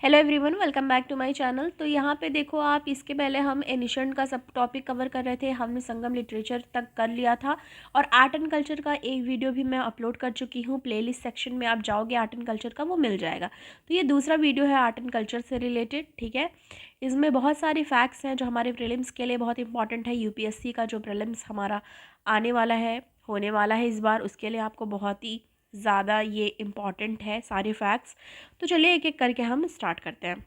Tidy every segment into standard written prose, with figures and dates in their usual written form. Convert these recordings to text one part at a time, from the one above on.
Hello everyone, welcome back to my channel. तो यहाँ पे देखो आप, इसके पहले हम एनिशंट का सब टॉपिक कवर कर रहे थे। हमने संगम लिटरेचर तक कर लिया था और आर्ट एंड कल्चर का एक वीडियो भी मैं अपलोड कर चुकी हूँ। प्लेलिस्ट सेक्शन में आप जाओगे आर्ट एंड कल्चर का, वो मिल जाएगा। तो ये दूसरा वीडियो है आर्ट एंड कल्चर से रिलेटेड, ठीक है। इसमें बहुत सारी फैक्ट्स हैं जो हमारे प्रीलिम्स के लिए बहुत इंपॉर्टेंट है। यूपीएससी का जो प्रीलिम्स हमारा आने वाला है, होने वाला है इस बार, उसके लिए आपको बहुत ही ज़्यादा ये इम्पॉर्टेंट है सारे फैक्ट्स। तो चलिए एक एक करके हम स्टार्ट करते हैं।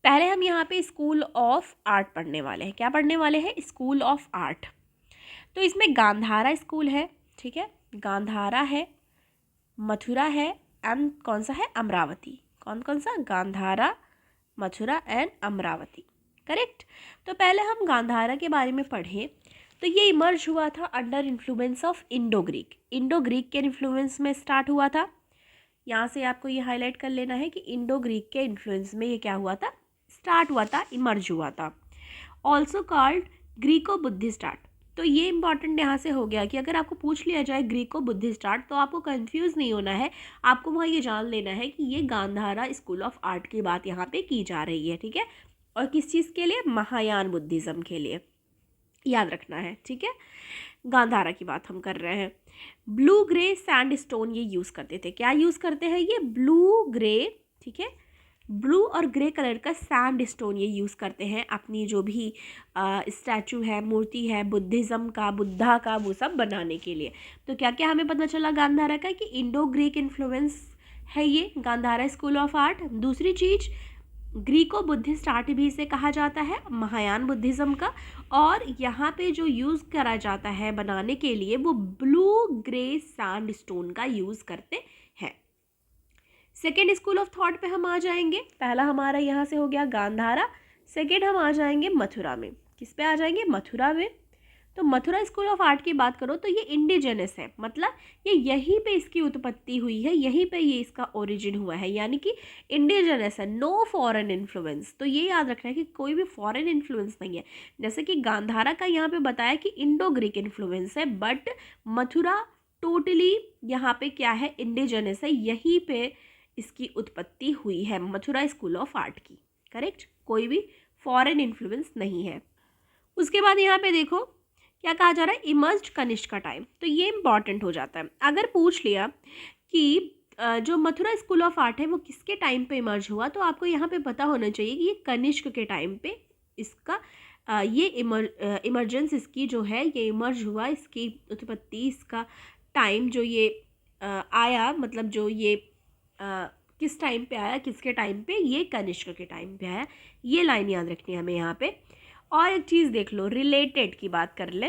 पहले हम यहाँ पे स्कूल ऑफ आर्ट पढ़ने वाले हैं। क्या पढ़ने वाले हैं? School of art. तो इसमें गांधारा स्कूल है, ठीक है। गांधारा है, मथुरा है एंड कौन सा है? अमरावती। कौन कौन सा? Gandhara, Mathura and Amravati, correct. तो पहले हम गांधारा के बारे में पढ़ें तो ये इमर्ज हुआ था under influence of Indo Greek. Indo Greek के इन्फ्लुएंस में स्टार्ट हुआ था। यहाँ से आपको ये हाईलाइट कर लेना है कि इंडो ग्रीक के इन्फ्लुएंस में ये क्या हुआ था? स्टार्ट हुआ था, इमर्ज हुआ था। Also called Greco Buddhist art. तो ये इंपॉर्टेंट यहाँ से हो गया कि अगर आपको पूछ लिया जाए ग्रीको बुद्धिस्ट आर्ट तो आपको कंफ्यूज नहीं होना है। आपको वहाँ ये जान लेना है कि ये गांधारा स्कूल ऑफ आर्ट की बात यहाँ पे की जा रही है, ठीक है। और किस चीज़ के लिए? महायान बुद्धिज़्म के लिए, याद रखना है, ठीक है। गांधारा की बात हम कर रहे हैं। ब्लू ग्रे सैंड स्टोन ये यूज़ करते थे। क्या यूज़ करते हैं? ये ब्लू ग्रे, ठीक है। ब्लू और ग्रे कलर का सैंड स्टोन ये यूज़ करते हैं अपनी जो भी स्टैचू है, मूर्ति है बुद्धिज़्म का, बुद्धा का, वो सब बनाने के लिए। तो क्या क्या हमें पता चला गांधारा का? कि इंडो ग्रीक इन्फ्लुएंस है ये गांधारा स्कूल ऑफ आर्ट। दूसरी चीज़, ग्रीको बुद्धिस्ट आर्ट भी इसे कहा जाता है, महायान बुद्धिज़्म का। और यहाँ पे जो यूज़ करा जाता है बनाने के लिए वो ब्लू ग्रे सैंड स्टोन का यूज़ करते हैं। सेकेंड स्कूल ऑफ थॉट पे हम आ जाएंगे। पहला हमारा यहाँ से हो गया गांधारा। सेकेंड हम आ जाएंगे मथुरा में। किस पे आ जाएंगे? मथुरा में। तो मथुरा स्कूल ऑफ आर्ट की बात करो तो ये इंडिजिनस है, मतलब ये यहीं पे इसकी उत्पत्ति हुई है, यहीं पे ये इसका ओरिजिन हुआ है, यानी कि इंडिजिनस है, नो फॉरेन इन्फ्लुएंस। तो ये याद रखना है कि कोई भी फॉरेन इन्फ्लुएंस नहीं है। जैसे कि गांधारा का यहाँ पे बताया कि इंडो ग्रीक इन्फ्लुएंस है, बट मथुरा टोटली यहाँ पे क्या है? इंडिजिनस है, यहीं पे इसकी उत्पत्ति हुई है मथुरा स्कूल ऑफ आर्ट की, करेक्ट। कोई भी फॉरेन इन्फ्लुएंस नहीं है। उसके बाद यहाँ पे देखो क्या कहा जा रहा है? इमर्ज्ड कनिष्क का टाइम। तो ये इंपॉर्टेंट हो जाता है। अगर पूछ लिया कि जो मथुरा स्कूल ऑफ आर्ट है वो किसके टाइम पे इमर्ज हुआ, तो आपको यहाँ पे पता होना चाहिए कि ये कनिष्क के टाइम पे इसका ये इमर्जेंस इसकी जो है ये इमर्ज हुआ, इसकी उत्पत्ति, इसका टाइम जो ये आया, मतलब जो ये किस टाइम पे आया, किसके टाइम पे? ये कनिष्क के टाइम पे आया। ये लाइन याद रखनी है हमें यहाँ पे। और एक चीज़ देख लो, रिलेटेड की बात कर ले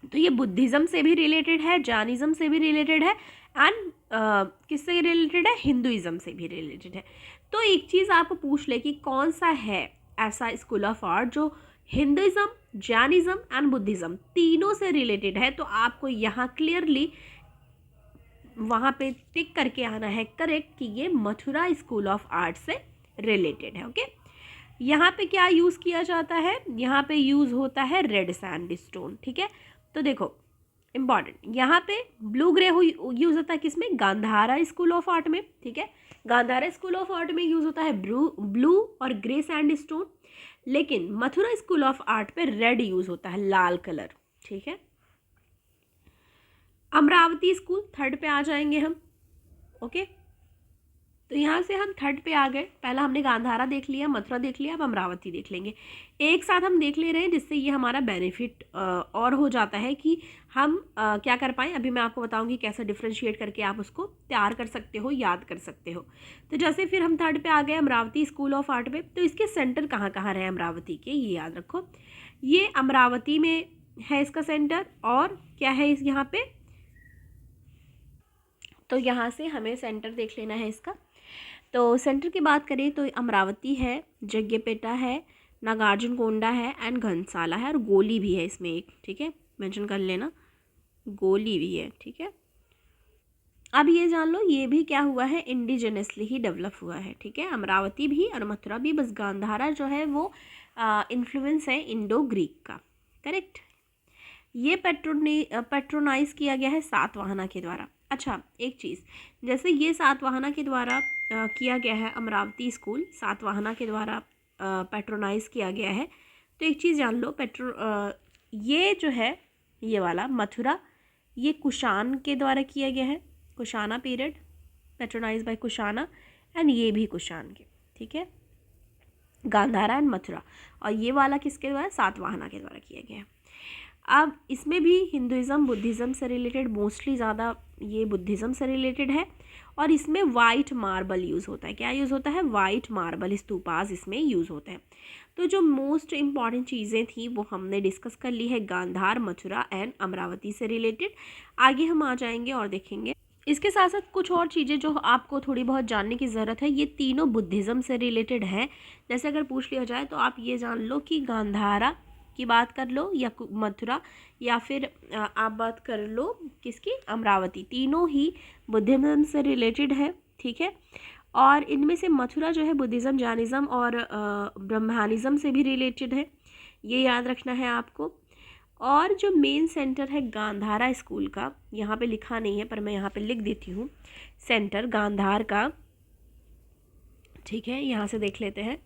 तो ये बुद्धिज़्म से भी रिलेटेड है, जैनिज़्म से भी रिलेटेड है एंड किससे रिलेटेड है? हिंदुइज़्म से भी रिलेटेड है। तो एक चीज़ आपको पूछ ले कि कौन सा है ऐसा स्कूल ऑफ आर्ट जो हिंदुइज़्म, जैनिज़्म एंड बुद्धिज़्म तीनों से रिलेटेड है, तो आपको यहाँ क्लियरली वहाँ पे टिक करके आना है करेक्ट कि ये मथुरा स्कूल ऑफ आर्ट से रिलेटेड है, ओके। यहाँ पे क्या यूज़ किया जाता है? यहाँ पे यूज़ होता है रेड सैंड स्टोन, ठीक है। तो देखो इम्पॉर्टेंट, यहाँ पे ब्लू ग्रे यूज़ होता है किसमें? गांधारा स्कूल ऑफ आर्ट में, ठीक है। गांधारा स्कूल ऑफ आर्ट में यूज़ होता है ब्लू और ग्रे सैंड स्टोन, लेकिन मथुरा स्कूल ऑफ आर्ट पे रेड यूज़ होता है, लाल कलर, ठीक है। अमरावती स्कूल थर्ड पे आ जाएंगे हम, ओके। तो यहाँ से हम थर्ड पे आ गए। पहला हमने गांधारा देख लिया, मथुरा देख लिया, अब अमरावती देख लेंगे। एक साथ हम देख ले रहे हैं जिससे ये हमारा बेनिफिट और हो जाता है कि हम क्या कर पाएँ। अभी मैं आपको बताऊंगी कैसे डिफ्रेंशिएट करके आप उसको तैयार कर सकते हो, याद कर सकते हो। तो जैसे फिर हम थर्ड पे आ गए अमरावती स्कूल ऑफ आर्ट पे। तो इसके सेंटर कहाँ कहाँ रहे अमरावती के, ये याद रखो। ये अमरावती में है इसका सेंटर, और क्या है इस यहाँ पे? तो यहाँ से हमें सेंटर देख लेना है इसका। तो सेंटर की बात करें तो अमरावती है, जग्गेपेटा है, नागार्जुनकोंडा है एंड घनसाला है, और गोली भी है इसमें एक, ठीक है, मेंशन कर लेना, गोली भी है, ठीक है। अब ये जान लो ये भी क्या हुआ है? इंडिजिनसली ही डेवलप हुआ है, ठीक है। अमरावती भी और मथुरा भी, बस गांधारा जो है वो इन्फ्लुएंस है इंडो ग्रीक का, करेक्ट। ये पेट्रोनाइज किया गया है सातवाहना के द्वारा। अच्छा एक चीज़, जैसे ये सातवाहना के द्वारा किया गया है अमरावती स्कूल, सातवाहना के द्वारा पैट्रोनाइज किया गया है। तो एक चीज़ जान लो, ये जो है ये वाला मथुरा, ये कुषाण के द्वारा किया गया है, कुषाणा पीरियड, पैट्रोनाइज बाय कुषाणा, एंड ये भी कुषाण के, ठीक है, गांधारा एंड मथुरा। और ये वाला किसके द्वारा, सातवाहना के द्वारा किया गया है। अब इसमें भी हिंदुइज़्म बुद्धिज़्म से रिलेटेड, मोस्टली ज़्यादा ये बुद्धिज़्म से रिलेटेड है। और इसमें वाइट मार्बल यूज़ होता है। क्या यूज़ होता है, वाइट मार्बल स्तूपास इसमें यूज़ होते हैं। तो जो मोस्ट इम्पॉर्टेंट चीज़ें थी वो हमने डिस्कस कर ली है, गांधार, मथुरा एंड अमरावती से रिलेटेड। आगे हम आ जाएंगे और देखेंगे इसके साथ साथ कुछ और चीज़ें जो आपको थोड़ी बहुत जानने की ज़रूरत है। ये तीनों बुद्धिज़्म से रिलेटेड है। जैसे अगर पूछ लिया जाए तो आप ये जान लो कि गांधारा की बात कर लो या मथुरा, या फिर आप बात कर लो किसकी, अमरावती, तीनों ही बुद्धिज़्म से रिलेटेड है, ठीक है। और इनमें से मथुरा जो है बुद्धिज़्म, जैनिज़्म और ब्रह्मानिज़्म से भी रिलेटेड है, ये याद रखना है आपको। और जो मेन सेंटर है गांधारा स्कूल का, यहाँ पे लिखा नहीं है पर मैं यहाँ पे लिख देती हूँ, सेंटर गांधार का, ठीक है, यहाँ से देख लेते हैं।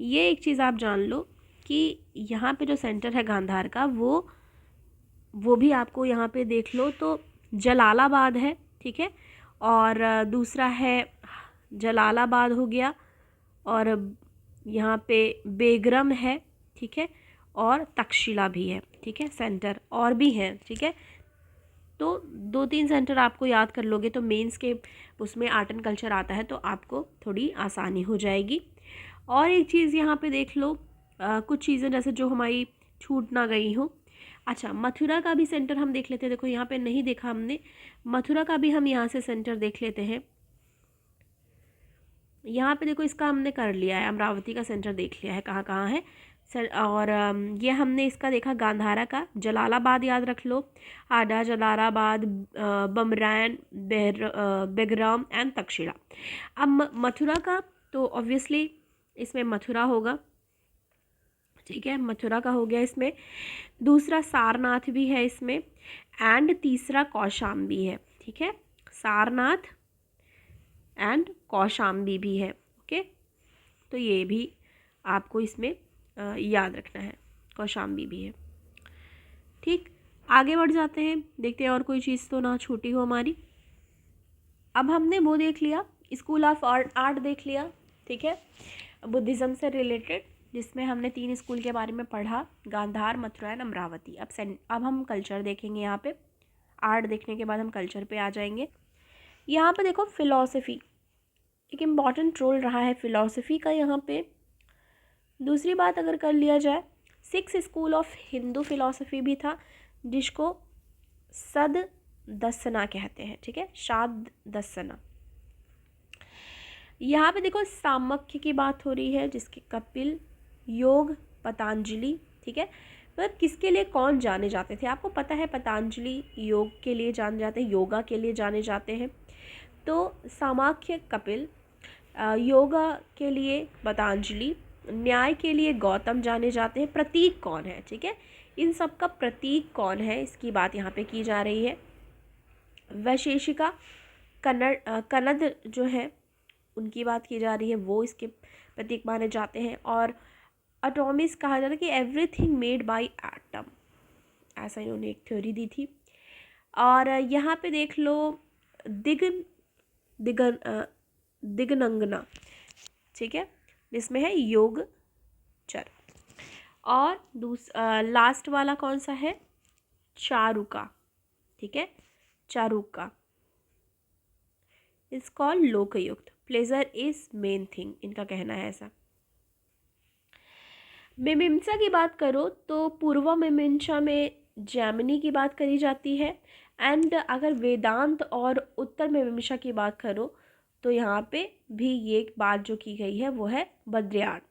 ये एक चीज़ आप जान लो कि यहाँ पे जो सेंटर है गांधार का वो भी आपको यहाँ पे देख लो तो जलालाबाद है, ठीक है। और दूसरा है जलालाबाद हो गया, और यहाँ पे बेगरम है, ठीक है, और तक्षशिला भी है, ठीक है, सेंटर और भी हैं, ठीक है। तो 2-3 सेंटर आपको याद कर लोगे तो मेंस के उसमें आर्ट एंड कल्चर आता है तो आपको थोड़ी आसानी हो जाएगी। और एक चीज़ यहाँ पे देख लो, कुछ चीज़ें जैसे जो हमारी छूट ना गई हो। अच्छा, मथुरा का भी सेंटर हम देख लेते हैं। देखो यहाँ पे नहीं देखा हमने, मथुरा का भी हम यहाँ से सेंटर देख लेते हैं। यहाँ पे देखो इसका हमने कर लिया है, अमरावती का सेंटर देख लिया है कहाँ कहाँ है सर। और ये हमने इसका देखा गांधारा का, जलालाबाद याद रख लो, आडा, जलालाबाद, बमरैन, बेगराम एंड तक्षशिला। अब मथुरा का तो ऑब्वियसली इसमें मथुरा होगा, ठीक है, मथुरा का हो गया इसमें। दूसरा सारनाथ भी है इसमें, एंड तीसरा कौशाम्बी है, ठीक है, सारनाथ एंड कौशाम्बी भी है, ओके। तो ये भी आपको इसमें याद रखना है, कौशाम्बी भी है, ठीक। आगे बढ़ जाते हैं, देखते हैं और कोई चीज़ तो ना छूटी हो हमारी। अब हमने वो देख लिया, स्कूल ऑफ आर्ट देख लिया, ठीक है, बुद्धिज़्म से रिलेटेड, जिसमें हमने 3 स्कूल के बारे में पढ़ा, गांधार, मथुरा एंड अमरावती। अब हम कल्चर देखेंगे। यहाँ पे आर्ट देखने के बाद हम कल्चर पे आ जाएंगे। यहाँ पे देखो फिलॉसफी एक इम्पॉर्टेंट रोल रहा है फिलॉसफी का यहाँ पे। दूसरी बात अगर कर लिया जाए, 6 स्कूल ऑफ हिंदू फिलॉसफी भी था, जिसको सद दसना कहते हैं, ठीक है, शाद दसना। यहाँ पे देखो सामख्य की बात हो रही है, जिसके कपिल, योग, पतंजलि, ठीक है। मतलब किसके लिए कौन जाने जाते थे, आपको पता है पतंजलि योग के लिए जाने जाते हैं, योगा के लिए जाने जाते हैं। तो सामाख्य कपिल, योगा के लिए पतंजलि, न्याय के लिए गौतम जाने जाते हैं। प्रतीक कौन है, ठीक है, इन सब का प्रतीक कौन है, इसकी बात यहाँ पे की जा रही है। वैशेषिका, कन्नड़ जो है उनकी बात की जा रही है, वो इसके प्रतीक माने जाते हैं। और एटॉमिस्ट कहा जाता है कि एवरीथिंग मेड बाय एटम, ऐसा इन्होंने एक थ्योरी दी थी। और यहाँ पे देख लो दिगनंगना, ठीक है, जिसमें है योग चर। और लास्ट वाला कौन सा है, चारुका, ठीक है, चारुका इज कॉल्ड लोकयुक्त, प्लेजर इज मेन थिंग, इनका कहना है ऐसा। मीमांसा की बात करो तो पूर्व मीमांसा में जैमिनी की बात करी जाती है, एंड अगर वेदांत और उत्तर मीमांसा की बात करो तो यहाँ पे भी ये बात जो की गई है वो है बद्रियान।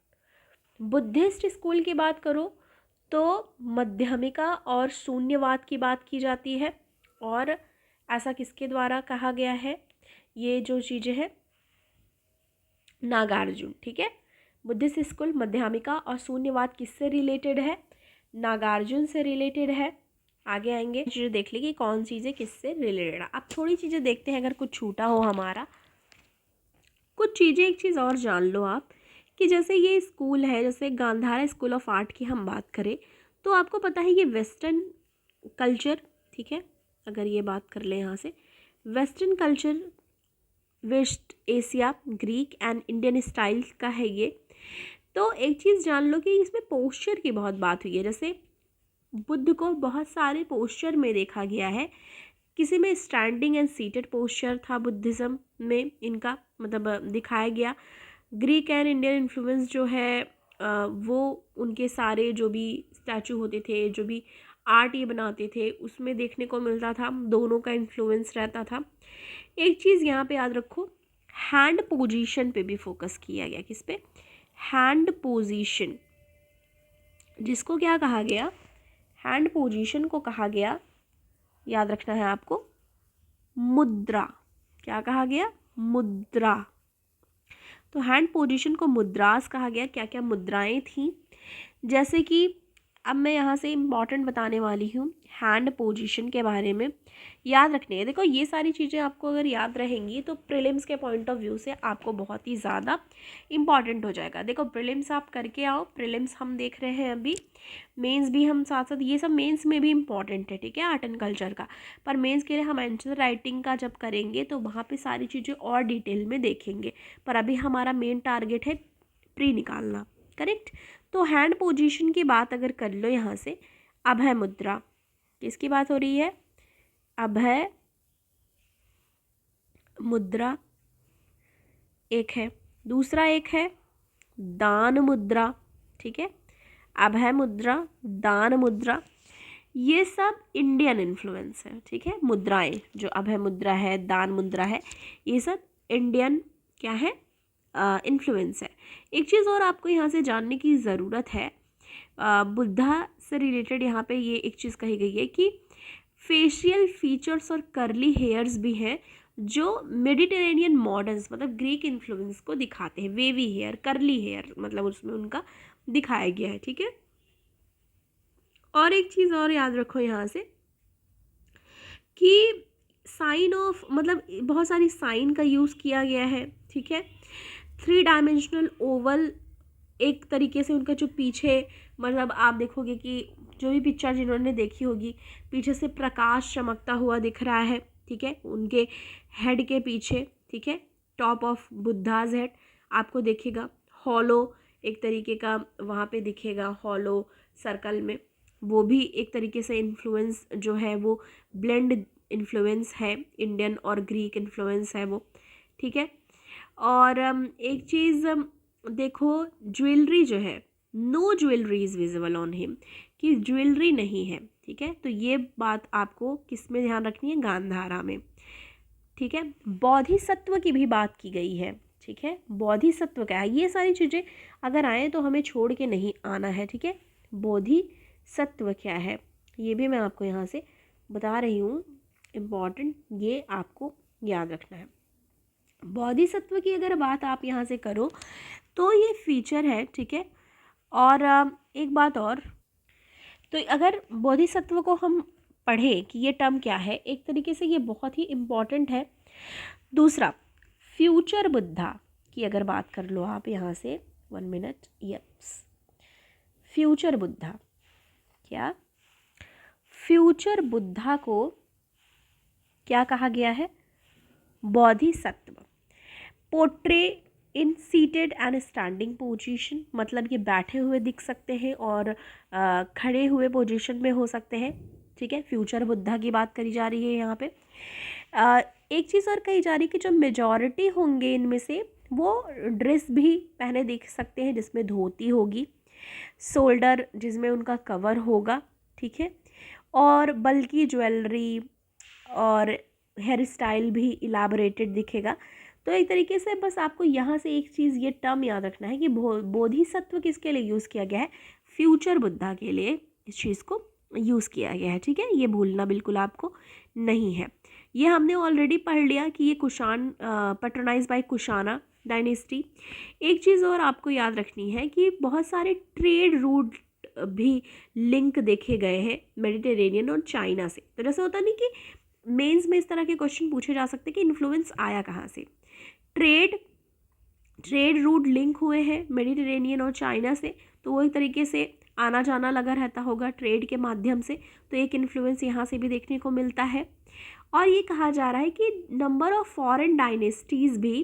बुद्धिस्ट स्कूल की बात करो तो मध्यमिका और शून्यवाद की बात की जाती है, और ऐसा किसके द्वारा कहा गया है, ये जो चीज़ें हैं नागार्जुन, ठीक है। बुद्धिस्ट स्कूल, मध्यमिका और शून्यवाद किससे रिलेटेड है, नागार्जुन से रिलेटेड है। आगे आएंगे चीज़ें देख ली कि कौन चीज़ें किससे रिलेटेड है। अब थोड़ी चीज़ें देखते हैं अगर कुछ छूटा हो हमारा। चीज़ें, एक चीज़ और जान लो आप कि जैसे ये स्कूल है, जैसे गांधारा स्कूल ऑफ आर्ट की हम बात करें तो आपको पता है ये वेस्टर्न कल्चर, ठीक है, अगर ये बात कर ले यहाँ से western culture, west Asia, Greek and Indian style का है ये। तो एक चीज़ जान लो कि इसमें पोस्चर की बहुत बात हुई है। जैसे बुद्ध को बहुत सारे पोस्चर में देखा गया है, किसी में स्टैंडिंग एंड सीटेड पोस्चर था बुद्धिज़्म में इनका, मतलब दिखाया गया। ग्रीक एंड इंडियन इन्फ्लुएंस जो है वो उनके सारे जो भी स्टैचू होते थे, जो भी आर्ट ये बनाते थे, उसमें देखने को मिलता था, दोनों का इन्फ्लुएंस रहता था। एक चीज़ यहाँ पे याद रखो, हैंड पोजीशन पे भी फोकस किया गया। किस पे? हैंड पोजीशन, जिसको क्या कहा गया, हैंड पोजीशन को कहा गया, याद रखना है आपको, मुद्रा। क्या कहा गया? मुद्रा। तो हैंड पोजीशन को मुद्रास कहा गया। क्या क्या मुद्राएं थी, जैसे कि अब मैं यहाँ से इम्पॉर्टेंट बताने वाली हूँ हैंड पोजीशन के बारे में, याद रखने है। देखो ये सारी चीज़ें आपको अगर याद रहेंगी तो प्रीलिम्स के पॉइंट ऑफ व्यू से आपको बहुत ही ज़्यादा इम्पॉर्टेंट हो जाएगा। देखो प्रीलिम्स आप करके आओ, प्रीलिम्स हम देख रहे हैं अभी, मेंस भी हम साथ साथ, ये सब मेंस में भी इम्पॉर्टेंट है, ठीक है, आर्ट एंड कल्चर का। पर मेंस के लिए हम आंसर राइटिंग का जब करेंगे तो वहाँ पे सारी चीज़ें और डिटेल में देखेंगे, पर अभी हमारा मेन टारगेट है प्री निकालना, करेक्ट। तो हैंड पोजीशन की बात अगर कर लो यहाँ से, अभय मुद्रा, किसकी बात हो रही है? अभय मुद्रा एक है, दूसरा एक है दान मुद्रा, ठीक है, अभय मुद्रा, दान मुद्रा, ये सब इंडियन इन्फ्लुएंस है, ठीक है। मुद्राएं जो अभय मुद्रा है, दान मुद्रा है, ये सब इंडियन क्या है, इन्फ्लुएंस है। एक चीज़ और आपको यहाँ से जानने की ज़रूरत है, बुद्धा से रिलेटेड यहाँ पे ये एक चीज़ कही गई है कि फेशियल फीचर्स और कर्ली हेयर्स भी हैं जो मेडिटेरेनियन मॉडर्न्स, मतलब ग्रीक इन्फ्लुएंस को दिखाते हैं। वेवी हेयर, कर्ली हेयर, मतलब उसमें उनका दिखाया गया है, ठीक है। और एक चीज़ और याद रखो यहाँ से कि साइन ऑफ, मतलब बहुत सारी साइन का यूज़ किया गया है, ठीक है। 3 डायमेंशनल ओवल, एक तरीके से उनका जो पीछे, मतलब आप देखोगे कि जो भी पिक्चर जिन्होंने देखी होगी, पीछे से प्रकाश चमकता हुआ दिख रहा है, ठीक है, उनके हेड के पीछे, ठीक है, टॉप ऑफ बुद्धाज हेड आपको दिखेगा। हॉलो एक तरीके का वहाँ पे दिखेगा, हॉलो सर्कल में, वो भी एक तरीके से इन्फ्लुएंस जो है वो ब्लेंड इन्फ्लुएंस है, इंडियन और ग्रीक इन्फ्लुएंस है वो, ठीक है। और एक चीज़ देखो, ज्वेलरी जो है, no jewellery is visible on him, कि ज्वेलरी नहीं है, ठीक है। तो ये बात आपको किस में ध्यान रखनी है? गांधारा में, ठीक है। बोधिसत्व की भी बात की गई है, ठीक है। बोधिसत्व क्या है? ये सारी चीज़ें अगर आए तो हमें छोड़ के नहीं आना है, ठीक है। बोधिसत्व क्या है ये भी मैं आपको यहाँ से बता रही हूँ, इम्पॉर्टेंट, ये आपको याद रखना है। बोधिसत्व की अगर बात आप यहाँ से करो तो ये फीचर है, ठीक है। और एक बात और, तो अगर बोधिसत्व को हम पढ़ें कि ये टर्म क्या है, एक तरीके से ये बहुत ही इम्पॉर्टेंट है। दूसरा, फ्यूचर बुद्धा की अगर बात कर लो आप यहाँ से, 1 मिनट, यस, फ्यूचर बुद्धा, क्या फ्यूचर बुद्धा को क्या कहा गया है? Bodhisattva. Portray in seated and standing position, मतलब ये बैठे हुए दिख सकते हैं और खड़े हुए पोजीशन में हो सकते हैं, ठीक है। फ्यूचर बुद्धा की बात करी जा रही है यहाँ पे। एक चीज़ और कही जा रही है कि जो मेजॉरिटी होंगे इनमें से वो ड्रेस भी पहने दिख सकते हैं, जिसमें धोती होगी, शोल्डर जिसमें उनका कवर होगा, ठीक है, और बल्कि ज्वेलरी और हेयर स्टाइल भी इलाबोरेटेड दिखेगा। तो एक तरीके से बस आपको यहाँ से एक चीज़, ये टर्म याद रखना है कि बोधिसत्व किसके लिए यूज़ किया गया है? फ्यूचर बुद्धा के लिए इस चीज़ को यूज़ किया गया है, ठीक है। ये भूलना बिल्कुल आपको नहीं है। ये हमने ऑलरेडी पढ़ लिया कि ये कुषाण, पैट्रोनाइज बाय कुषाणा डायनेस्टी। एक चीज़ और आपको याद रखनी है कि बहुत सारे ट्रेड रूट भी लिंक देखे गए हैं मेडिटेरेनियन और चाइना से। तो जैसे होता नहीं कि मेंस में इस तरह के क्वेश्चन पूछे जा सकते कि इन्फ्लुएंस आया कहाँ से, ट्रेड ट्रेड रूट लिंक हुए हैं मेडिटेरेनियन और चाइना से, तो वो एक तरीके से आना जाना लगा रहता होगा ट्रेड के माध्यम से, तो एक इन्फ्लुएंस यहाँ से भी देखने को मिलता है। और ये कहा जा रहा है कि नंबर ऑफ फॉरेन डायनेस्टीज़ भी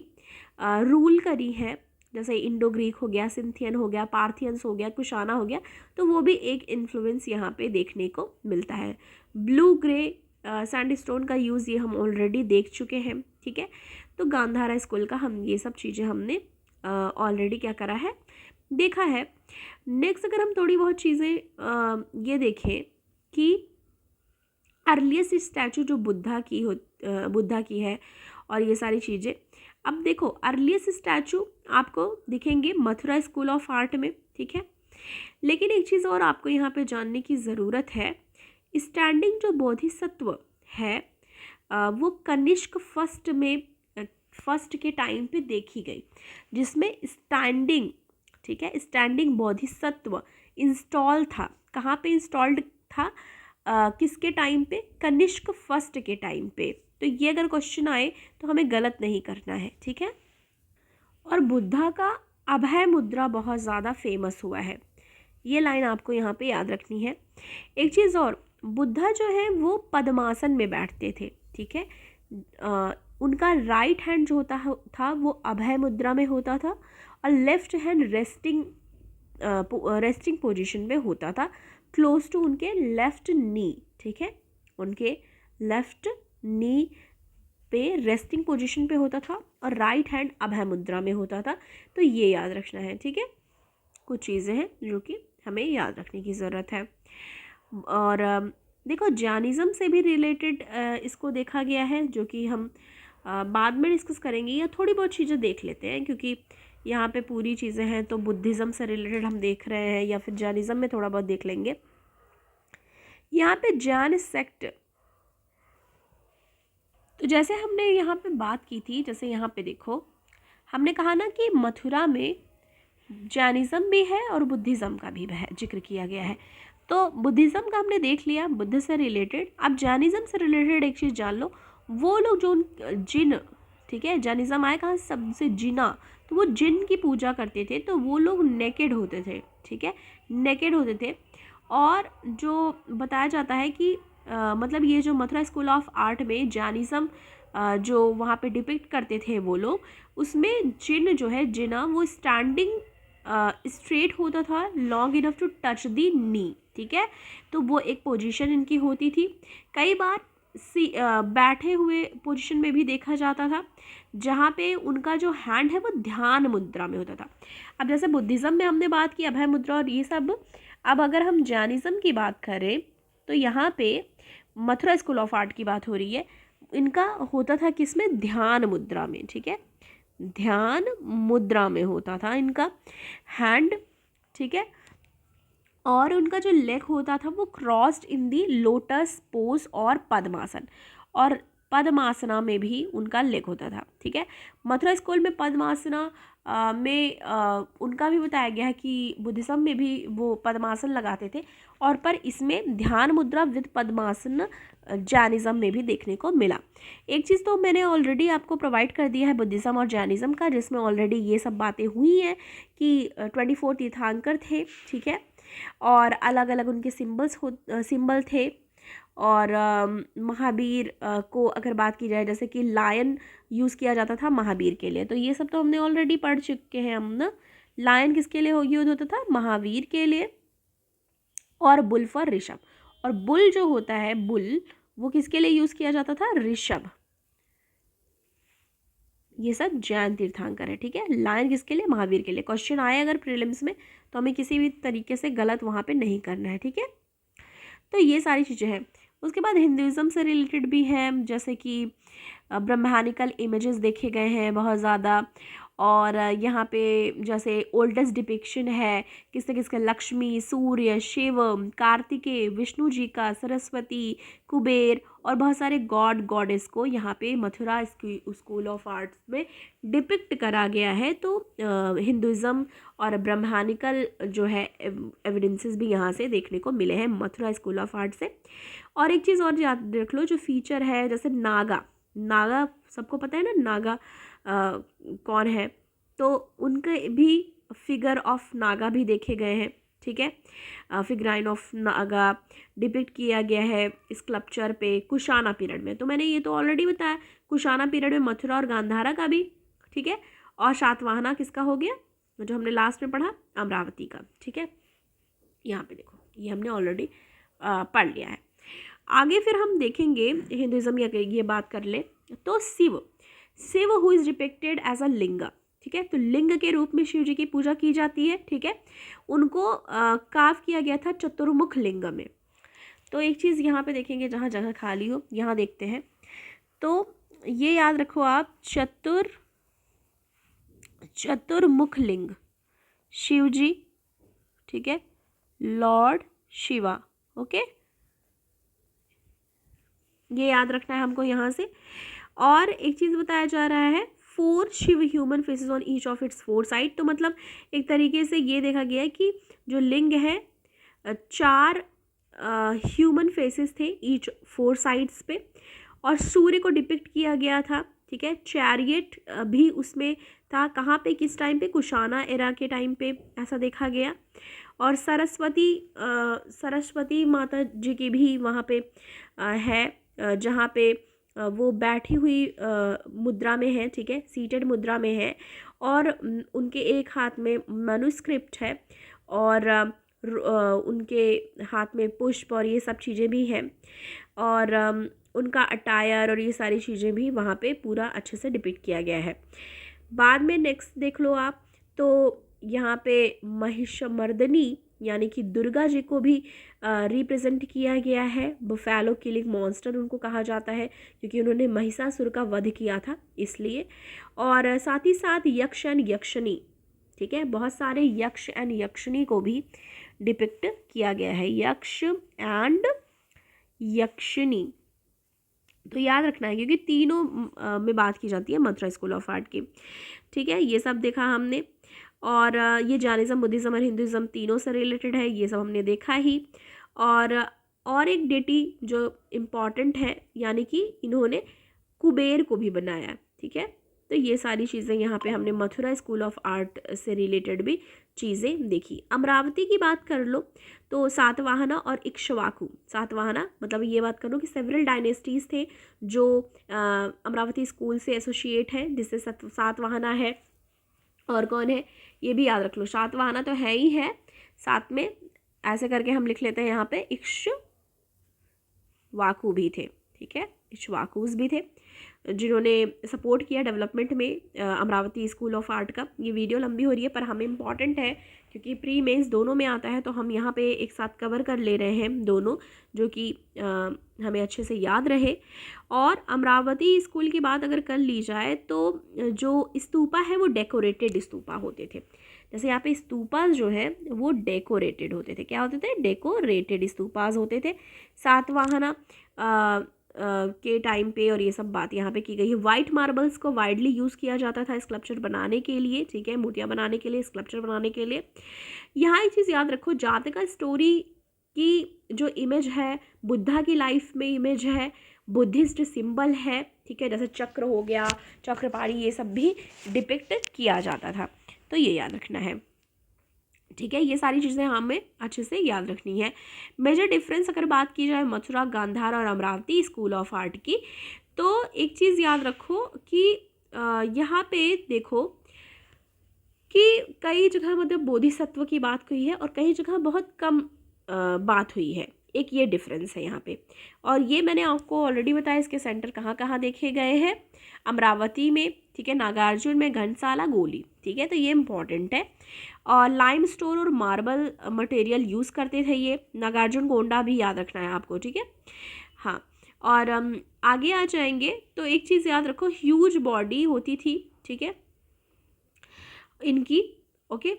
रूल करी है, जैसे इंडो ग्रीक हो गया, सिंथियन हो गया, पार्थियंस हो गया, कुशाना हो गया, तो वो भी एक इन्फ्लुएंस यहाँ पे देखने को मिलता है। ब्लू ग्रे सैंडस्टोन का यूज़ ये हम ऑलरेडी देख चुके हैं, ठीक है। तो गांधारा स्कूल का हम ये सब चीज़ें हमने ऑलरेडी क्या करा है, देखा है। नेक्स्ट अगर हम थोड़ी बहुत चीज़ें ये देखें कि अर्लीस्ट स्टैचू जो बुद्धा की है और ये सारी चीज़ें, अब देखो अर्लीस्ट स्टैचू आपको दिखेंगे मथुरा स्कूल ऑफ आर्ट में, ठीक है। लेकिन एक चीज़ और आपको यहाँ पे जानने की ज़रूरत है, स्टैंडिंग जो बोधिसत्व है वो कनिष्क फर्स्ट के टाइम पे देखी गई, जिसमें स्टैंडिंग, ठीक है, स्टैंडिंग बोधिसत्व इंस्टॉल था। कहाँ पे इंस्टॉल्ड था, किसके टाइम पे, कनिष्क फर्स्ट के टाइम पे। तो ये अगर क्वेश्चन आए तो हमें गलत नहीं करना है, ठीक है। और बुद्धा का अभय मुद्रा बहुत ज़्यादा फेमस हुआ है, ये लाइन आपको यहाँ पे याद रखनी है। एक चीज़ और, बुद्धा जो है वो पद्मासन में बैठते थे, ठीक है। उनका राइट हैंड जो होता था वो अभय मुद्रा में होता था और लेफ्ट हैंड रेस्टिंग पोजीशन में होता था, क्लोज टू उनके लेफ्ट नी, ठीक है। उनके लेफ्ट नी पे रेस्टिंग पोजीशन पे होता था और राइट हैंड अभय मुद्रा में होता था। तो ये याद रखना है, ठीक है। कुछ चीज़ें हैं जो कि हमें याद रखने की ज़रूरत है। और देखो जैनिज़्म से भी रिलेटेड इसको देखा गया है, जो कि हम बाद में डिस्कस करेंगे, या थोड़ी बहुत चीज़ें देख लेते हैं क्योंकि यहाँ पे पूरी चीज़ें हैं। तो बुद्धिज़्म से रिलेटेड हम देख रहे हैं या फिर जैनिज़्म में थोड़ा बहुत देख लेंगे। यहाँ पे जैन सेक्ट, तो जैसे हमने यहाँ पे बात की थी, जैसे यहाँ पे देखो हमने कहा ना कि मथुरा में जैनिज़्म भी है और बुद्धिज़्म का भी जिक्र किया गया है। तो बुद्धिज़्म का हमने देख लिया, बुद्ध से रिलेटेड। अब जैनिज़्म से रिलेटेड एक चीज़ जान लो, वो लोग जो जिन, ठीक है, जैनिज़्म आए कहाँ सबसे जिना, तो वो जिन की पूजा करते थे, तो वो लोग नेकेड होते थे, ठीक है, नेकेड होते थे। और जो बताया जाता है कि मतलब ये जो मथुरा स्कूल ऑफ आर्ट में जैनिज़्म जो वहाँ पे डिपिक्ट करते थे वो लोग, उसमें जिन जो है जिना वो स्टैंडिंग स्ट्रेट होता था, लॉन्ग इनफ टू टच दी नी, ठीक है। तो वो एक पोजीशन इनकी होती थी। कई बार बैठे हुए पोजीशन में भी देखा जाता था, जहाँ पे उनका जो हैंड है वो ध्यान मुद्रा में होता था। अब जैसे बुद्धिज़्म में हमने बात की अभय मुद्रा और ये सब, अब अगर हम जैनिज़्म की बात करें तो यहाँ पे मथुरा स्कूल ऑफ आर्ट की बात हो रही है, इनका होता था किसमें, ध्यान मुद्रा में, ठीक है, ध्यान मुद्रा में होता था इनका हैंड, ठीक है। और उनका जो लेग होता था वो क्रॉस्ड इन दी लोटस पोज और पद्मासन, और पद्मासना में भी उनका लेग होता था, ठीक है। मथुरा स्कूल में पद्मासना में उनका भी बताया गया है कि बुद्धिज्म में भी वो पद्मासन लगाते थे, और पर इसमें ध्यान मुद्रा विद पद्मासन जैनिज़्म में भी देखने को मिला। एक चीज़ तो मैंने ऑलरेडी आपको प्रोवाइड कर दिया है बुद्धिज़्म और जैनिज़्म का, जिसमें ऑलरेडी ये सब बातें हुई हैं कि 24 तीर्थंकर थे, ठीक है, और अलग अलग उनके सिंबल थे। और महावीर को अगर बात की जाए, जैसे कि लायन यूज़ किया जाता था महावीर के लिए, तो ये सब तो हमने ऑलरेडी पढ़ चुके हैं हम ना। लायन किसके लिए यूज होता था, महावीर के लिए, और बुल फॉर ऋषभ। और बुल जो होता है, बुल वो किसके लिए यूज़ किया जाता था, ऋषभ। ये सब जैन तीर्थंकर है, ठीक है। लायन किसके लिए, महावीर के लिए। क्वेश्चन आए अगर प्रीलिम्स में तो हमें किसी भी तरीके से गलत वहाँ पे नहीं करना है, ठीक है। तो ये सारी चीज़ें हैं। उसके बाद हिंदुज़म से रिलेटेड भी हैं, जैसे कि ब्रह्मानिकल इमेजेस देखे गए हैं बहुत ज़्यादा। और यहाँ पे जैसे ओल्डेस्ट डिपिक्शन है किसके किसके, लक्ष्मी, सूर्य, शिव, कार्तिकेय, विष्णु जी का, सरस्वती, कुबेर और बहुत सारे गॉड गॉडेस को यहाँ पे मथुरा स्कूल ऑफ आर्ट्स में डिपिक्ट करा गया है। तो हिंदुज़म और ब्रह्मानिकल जो है एविडेंसेस भी यहाँ से देखने को मिले हैं मथुरा स्कूल ऑफ आर्ट से। और एक चीज़ और याद रख लो, जो फीचर है, जैसे नागा सबको पता है ना, नागा कौन है, तो उनके भी फिगर ऑफ नागा भी देखे गए हैं, ठीक है। फिगराइन ऑफ नागा डिपिक्ट किया गया है स्कल्पचर पे कुशाना पीरियड में। तो मैंने ये तो ऑलरेडी बताया, कुशाना पीरियड में मथुरा और गांधारा का भी, ठीक है। और सातवाहना किसका हो गया, जो हमने लास्ट में पढ़ा, अमरावती का, ठीक है। यहाँ पे देखो ये हमने ऑलरेडी पढ़ लिया है। आगे फिर हम देखेंगे हिंदुइज्म, या ये बात कर ले तो Shiva who is depicted as a linga, ठीक है। तो लिंग के रूप में शिव जी की पूजा की जाती है, ठीक है। उनको कार्व किया गया था चतुर्मुख लिंग में। तो एक चीज़ यहाँ पे देखेंगे, जहाँ जगह खाली हो यहाँ देखते हैं। तो ये याद रखो आप, चतुर्मुख लिंग शिव जी, ठीक है, लॉर्ड शिवा, ओके, ये याद रखना है हमको यहाँ से। और एक चीज़ बताया जा रहा है, 4 Shiva human faces on each of its 4 side. तो मतलब एक तरीके से ये देखा गया है कि जो लिंग है 4 ह्यूमन फेसेस थे ईच 4 साइड्स पे, और सूर्य को डिपिक्ट किया गया था, ठीक है। चैरियट भी उसमें था, कहाँ पे, किस टाइम पे, कुशाना एरा के टाइम पे ऐसा देखा गया। और सरस्वती माता जी की भी वहाँ पे है, जहाँ पे वो बैठी हुई मुद्रा में है, ठीक है, सीटेड मुद्रा में है। और उनके एक हाथ में मैन्युस्क्रिप्ट है, और उनके हाथ में पुष्प और ये सब चीज़ें भी हैं। और उनका अटायर और ये सारी चीज़ें भी वहाँ पे पूरा अच्छे से डिपिक्ट किया गया है। बाद में नेक्स्ट देख लो आप, तो यहाँ पे महिषमर्दिनी यानी कि दुर्गा जी को भी रिप्रेजेंट किया गया है। बफेलो किलिंग मॉन्स्टर उनको कहा जाता है, क्योंकि उन्होंने महिषासुर का वध किया था इसलिए। और साथ ही साथ यक्ष एंड यक्षिणी, ठीक है, बहुत सारे यक्ष एंड यक्षिणी को भी डिपिक्ट किया गया है, यक्ष एंड यक्षिणी। तो याद रखना है, क्योंकि तीनों में बात की जाती है मथुरा स्कूल ऑफ आर्ट की, ठीक है। ये सब देखा हमने। और ये जैनिज्म, बुद्धिज़्म और हिंदुइज्म तीनों से रिलेटेड है, ये सब हमने देखा ही। और एक डेटी जो इम्पॉर्टेंट है, यानी कि इन्होंने कुबेर को भी बनाया, ठीक है। तो ये सारी चीज़ें यहाँ पे हमने मथुरा स्कूल ऑफ आर्ट से रिलेटेड भी चीज़ें देखी। अमरावती की बात कर लो तो सातवाहना और इक्ष्वाकु, सातवाहना मतलब ये बात करो कि सेवरल डायनेस्टीज़ थे जो अमरावती स्कूल से एसोसिएट है, जिससे सातवाहना है। और कौन है ये भी याद रख लो, सातवाहना तो है ही है, साथ में ऐसे करके हम लिख लेते हैं यहाँ पे इक्ष्वाकु भी थे, ठीक है, इक्ष्वाकुस भी थे, जिन्होंने सपोर्ट किया डेवलपमेंट में अमरावती स्कूल ऑफ आर्ट का। ये वीडियो लंबी हो रही है पर हमें इम्पॉर्टेंट है, क्योंकि प्री मेंस दोनों में आता है, तो हम यहाँ पे एक साथ कवर कर ले रहे हैं दोनों, जो कि हमें अच्छे से याद रहे। और अमरावती स्कूल की बात अगर कर ली जाए तो जो स्तूपा है वो डेकोरेटेड स्तूपा होते थे। जैसे यहाँ पे स्तूपास जो है वो डेकोरेटेड होते थे, क्या होते थे, डेकोरेटेड स्तूपास होते थे सातवाहना के टाइम पे। और ये सब बात यहाँ पे की गई है। वाइट मार्बल्स को वाइडली यूज़ किया जाता था स्कल्पचर बनाने के लिए, ठीक है, मूर्तियाँ बनाने के लिए, स्कल्पचर बनाने के लिए। यहाँ एक चीज़ याद रखो, जातका स्टोरी की जो इमेज है, बुद्धा की लाइफ में इमेज है, बुद्धिस्ट सिंबल है, ठीक है, जैसे चक्र हो गया, चक्रपाणी, ये सब भी डिपिक्ट किया जाता था। तो ये याद रखना है, ठीक है। ये सारी चीज़ें हमें अच्छे से याद रखनी है। मेजर डिफरेंस अगर बात की जाए मथुरा, गांधार और अमरावती स्कूल ऑफ आर्ट की, तो एक चीज़ याद रखो कि यहाँ पे देखो कि कई जगह मतलब बोधिसत्व की बात हुई है और कई जगह बहुत कम बात हुई है। एक ये डिफरेंस है यहाँ पे। और ये मैंने आपको ऑलरेडी बताया, इसके सेंटर कहाँ कहाँ देखे गए हैं, अमरावती में, ठीक है, नागार्जुन में, घंटसाला, गोली, ठीक है। तो ये इम्पॉर्टेंट है। और लाइम स्टोन और मार्बल मटेरियल यूज़ करते थे ये, नागार्जुन गोंडा भी याद रखना है आपको, ठीक है। हाँ, और आगे आ जाएंगे तो एक चीज़ याद रखो, ह्यूज बॉडी होती थी, ठीक है, इनकी, ओके।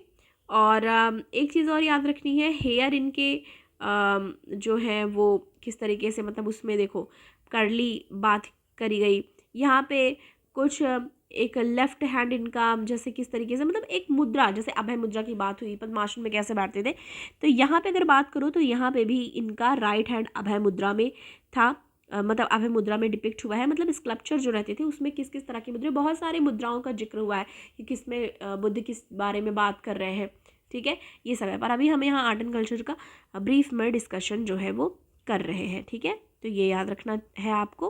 और एक चीज़ और याद रखनी है, हेयर इनके जो है वो किस तरीके से, मतलब उसमें देखो कर्ली बात करी गई यहाँ पे, कुछ एक लेफ्ट हैंड इनका जैसे किस तरीके से, मतलब एक मुद्रा, जैसे अभय मुद्रा की बात हुई, पद्मासन में कैसे बैठते थे, तो यहाँ पे अगर बात करूँ तो यहाँ पे भी इनका राइट हैंड अभय मुद्रा में था, मतलब अभय मुद्रा में डिपिक्ट हुआ है, मतलब स्कल्पचर जो रहते थे उसमें किस किस तरह की मुद्रा, बहुत सारे मुद्राओं का जिक्र हुआ है कि किस में बुद्ध किस बारे में बात कर रहे हैं, ठीक है, ये सब है। पर अभी हमें यहाँ आर्ट एंड कल्चर का ब्रीफ में डिस्कशन जो है वो कर रहे हैं, ठीक है, तो ये याद रखना है आपको।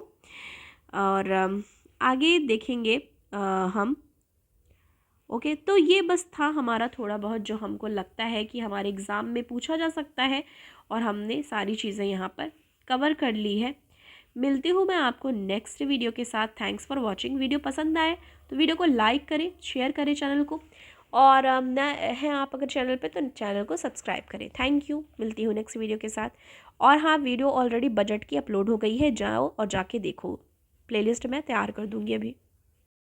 और आगे देखेंगे हम। ओके, तो ये बस था हमारा थोड़ा बहुत जो हमको लगता है कि हमारे एग्ज़ाम में पूछा जा सकता है, और हमने सारी चीज़ें यहाँ पर कवर कर ली है। मिलती हूँ मैं आपको नेक्स्ट वीडियो के साथ। Thanks for watching. वीडियो पसंद आए तो वीडियो को लाइक करें, शेयर करें चैनल को, और नए हैं आप अगर चैनल पे तो चैनल को सब्सक्राइब करें। थैंक यू, मिलती हूँ नेक्स्ट वीडियो के साथ। और हाँ, वीडियो ऑलरेडी बजट की अपलोड हो गई है, जाओ और जाके देखो, प्लेलिस्ट मैं तैयार कर दूँगी अभी।